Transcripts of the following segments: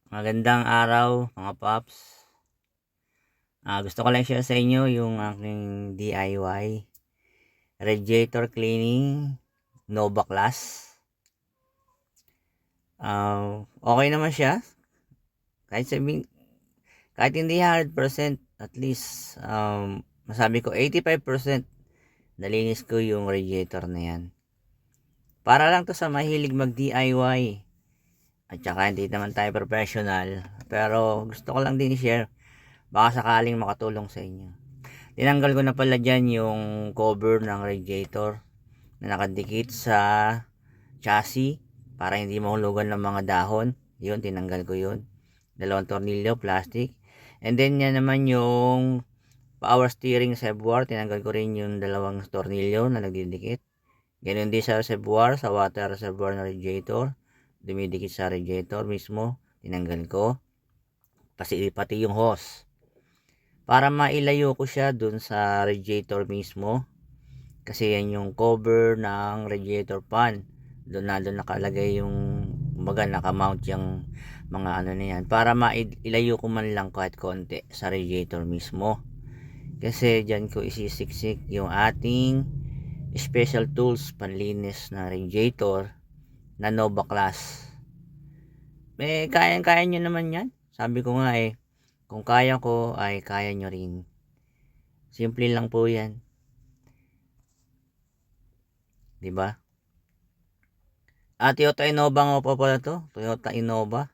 Magandang araw mga paps. Gusto ko lang share sa inyo yung aking DIY radiator cleaning Nova class. Okay naman siya. Kahit sabihin, kahit hindi 100%, at least masabi ko 85% nalinis ko yung radiator na yan. Para lang to sa mahilig mag DIY. At saka hindi naman tayo professional. Pero gusto ko lang din i-share. Baka sakaling makatulong sa inyo. Tinanggal ko na pala dyan yung cover ng radiator na nakadikit sa chassis para hindi mahulugan ng mga dahon. Yun, tinanggal ko yun. Dalawang tornilyo, plastic. And then yan naman yung power steering reservoir. Tinanggal ko rin yung dalawang tornilyo na nagdidikit. Ganun din sa reservoir, sa water reservoir na radiator. Dumidikit sa radiator mismo. Tinanggal ko. Pati yung hose. Para mailayo ko siya dun sa radiator mismo. Kasi yan yung cover ng radiator fan. Doon nakalagay yung kumbaga nakamount yung mga ano na yan. Para mailayo ko man lang kahit konti sa radiator mismo. Kasi dyan ko isisiksik yung ating special tools panlinis na radiator na Nova class. Kaya nyo naman yan. Sabi ko nga kung kaya ko ay kaya nyo rin. Simple lang po yan. Diba? Toyota Innova nga po pala to. Toyota Innova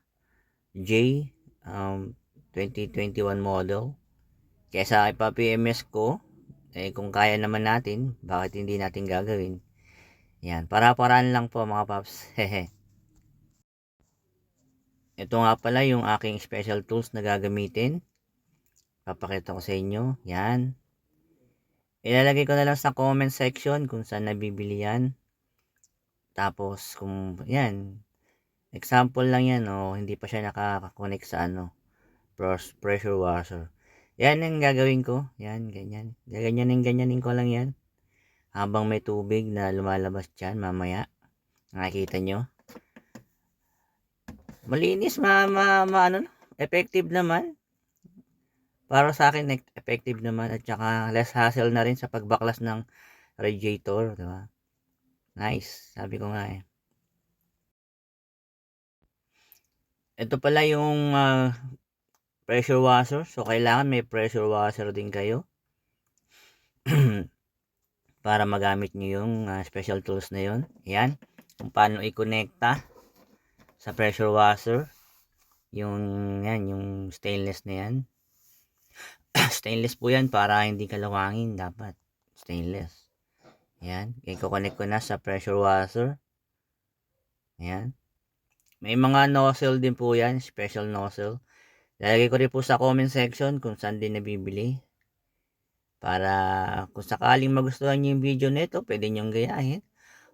J 2021 model. Kesa ipa-PMS ko, kung kaya naman natin, bakit hindi natin gagawin? Yan, para-paraan lang po mga paps. Hehe. Ito nga pala yung aking special tools na gagamitin. Papakita ko sa inyo. Yan. Ilalagay ko na lang sa comment section kung saan nabibili yan. Tapos kung yan, example lang yan, hindi pa siya nakaka-connect sa pressure washer. Yan ang gagawin ko. Yan, ganyan. Ganyanin ko lang yan. Habang may tubig na lumalabas dyan mamaya. Nakikita nyo. Malinis, effective naman. Para sa akin, effective naman. At saka less hassle na rin sa pagbaklas ng radiator. Diba? Nice. Sabi ko nga Ito pala yung pressure washer. So, kailangan may pressure washer din kayo. Para magamit nyo yung special tools na yun. Yan. Kung paano i-connecta sa pressure washer. Yung stainless na yan. Stainless po yan para hindi kalawangin. Dapat stainless. Yan. I-connect ko na sa pressure washer. Yan. May mga nozzle din po yan. Special nozzle. Lalagay ko rin po sa comment section kung saan din nabibili. Para kung sakaling magustuhan nyo yung video nito, pwede nyong gayahin.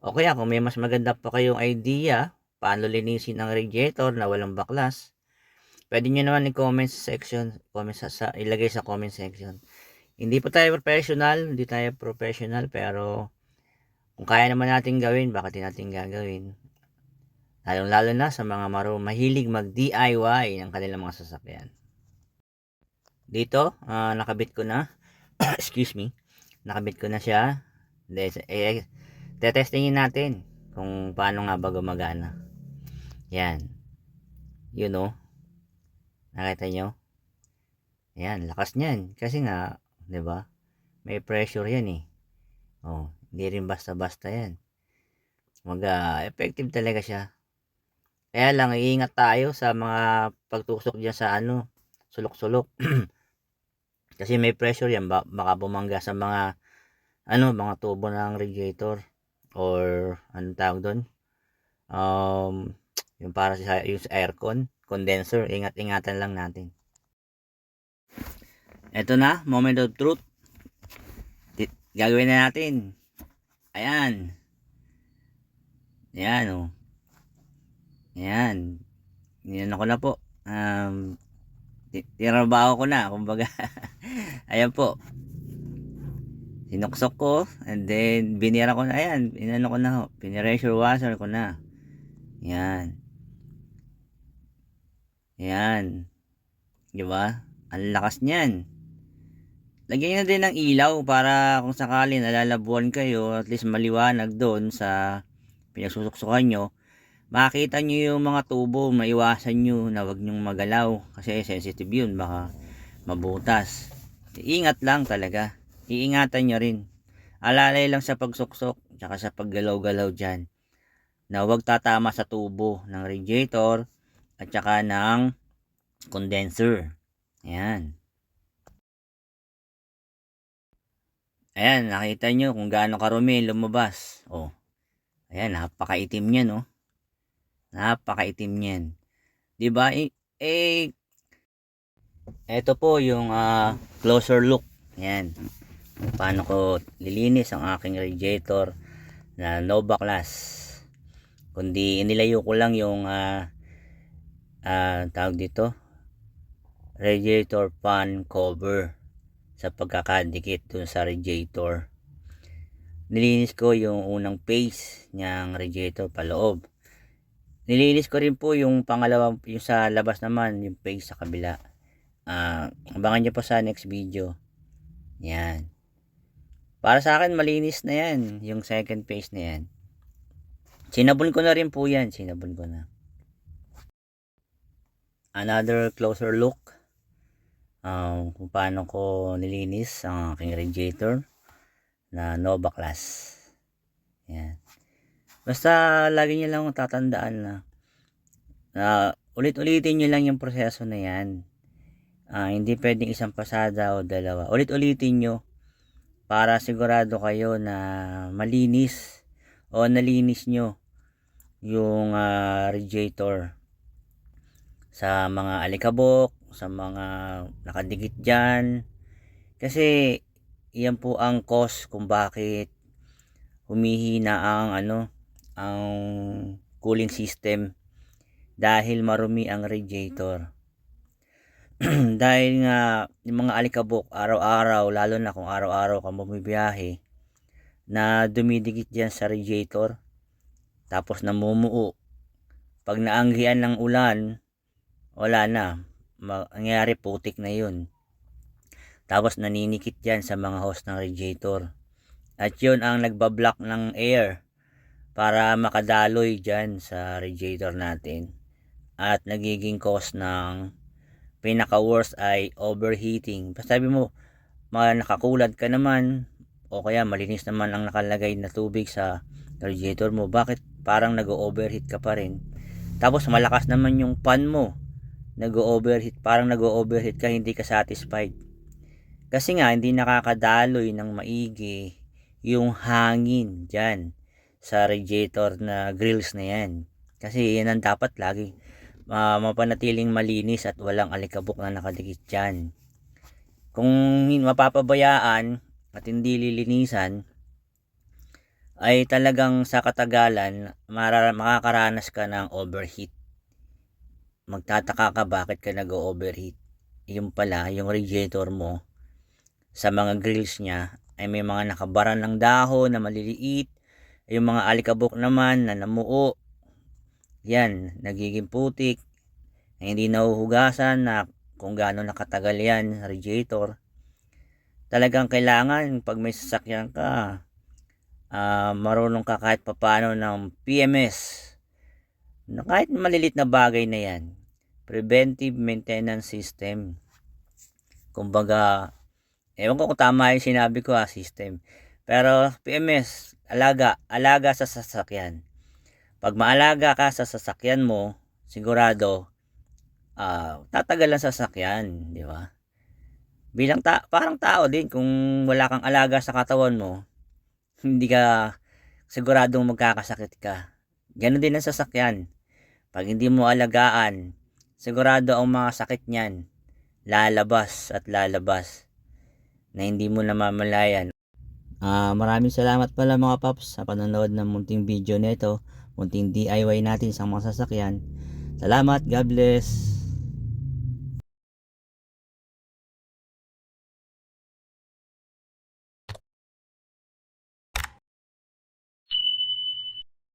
O kaya kung may mas maganda pa kayong idea, paano linisin ang radiator na walang baklas, pwede nyo naman i-comment section, ilagay sa comment section. Hindi tayo professional, pero kung kaya naman natin gawin, bakit di natin gagawin? Lalo na sa mga mahilig mag-DIY ng kanilang mga sasakyan. Dito, nakabit ko na. Excuse me. Nakabit ko na siya. Tetestingin natin kung paano nga ba gumagana. Yan. Nakita nyo? Yan, lakas niyan. Kasi nga, 'di ba? May pressure 'yan hindi rin basta-basta 'yan. Effective talaga siya. Kaya lang iingat tayo sa mga pagtusok diyan sa sulok-sulok. Kasi may pressure 'yan, baka bumangga sa mga mga tubo ng radiator or anong tawag doon? Yung para sa aircon, condenser, ingat-ingatan lang natin. Ito na, moment of truth. Gagawin na natin. Ayan. Ayan Ayan. Yan ako na po. Tinabaho ko na, kumbaga. Ayan po. Sinuksok ko, and then binira ko na, ayan, pressure washer ko na. Yan. Ayan. Di ba? Ang lakas niyan. Lagyan nyo din ng ilaw para kung sakali nalalabuan kayo, at least maliwanag doon sa pinagsusuksukan nyo. Makita nyo yung mga tubo, maiwasan nyo na wag nyong magalaw. Kasi sensitive yun, baka mabutas. Iingat lang talaga. Iingatan nyo rin. Alalay lang sa pagsuksok, tsaka sa paggalaw-galaw dyan, na wag tatama sa tubo ng radiator at tsaka ng condenser. Ayan. Ayan, nakita nyo kung gaano karumi lumabas. Oh, ayan, napakaitim niyan, no? Napakaitim niyan. Diba? Ito po yung closer look. Ayan. Paano ko lilinis ang aking radiator na Nova Class. Kundi inilayo ko lang yung tawag dito, radiator fan cover sa pagkakadikit dun sa radiator. Nilinis ko yung unang face niyang radiator paloob. Nilinis ko rin po yung pangalawa, yung sa labas naman, yung face sa kabila. Abangan nyo po sa next video. Yan. Para sa akin malinis na yan, yung second face na yan. Sinabon ko na rin po yan, sinabon ko na. Another closer look kung paano ko nilinis ang aking radiator na Nova Class. Yan. Basta lagi nyo lang tatandaan na ulit-ulitin nyo lang yung proseso na yan. Hindi pwedeng isang pasada o dalawa. Ulit-ulitin nyo para sigurado kayo na malinis o nalinis nyo yung radiator sa mga alikabok, sa mga nakadikit dyan. Kasi yan po ang cause kung bakit humihina ang cooling system, dahil marumi ang radiator. Dahil nga yung mga alikabok araw-araw, lalo na kung araw-araw ka bumibiyahe, na dumidikit dyan sa radiator, tapos namumuo. Pag naanggian ng ulan, wala na, mangyayari putik na yun. Tapos naninikit dyan sa mga hose ng radiator, at yun ang nagbablock ng air para makadaloy dyan sa radiator natin, at nagiging cause ng pinaka worst ay overheating. Sabi mo nakakulad ka naman, o kaya malinis naman ang nakalagay na tubig sa radiator mo, bakit parang nag-overheat ka pa rin? Tapos malakas naman yung fan mo, nag-overheat, parang nag-overheat ka, hindi ka satisfied. Kasi nga hindi nakakadaloy ng maigi yung hangin dyan sa radiator na grills na yan. Kasi yan ang dapat lagi mapanatiling malinis at walang alikabok na nakadikit dyan. Kung mapapabayaan at hindi lilinisan, ay talagang sa katagalan makakaranas ka ng overheat. Magtataka ka bakit ka nag-overheat. Yung pala, yung radiator mo sa mga grills niya ay may mga nakabaran ng dahon na maliliit. Yung mga alikabok naman na namuo, yan, nagiging putik, na hindi nahuhugasan, na kung gaano nakatagal yan sa radiator. Talagang kailangan pag may sasakyan ka, marunong ka kahit papano ng PMS, na kahit malilit na bagay na yan, preventive maintenance system. Kumbaga, ewan ko kung tama yung sinabi ko system, pero PMS, alaga sa sasakyan. Pag maalaga ka sa sasakyan mo, sigurado tatagal ang sasakyan, di ba? Bilang parang tao din, kung wala kang alaga sa katawan mo, hindi ka siguradong magkakasakit ka. Ganon din ang sasakyan. Pag hindi mo alagaan, sigurado ang mga sakit niyan lalabas at lalabas na hindi mo namamalayan. Maraming salamat pala mga paps sa panonood ng munting video nito, munting DIY natin sa mga sasakyan. Salamat, God bless.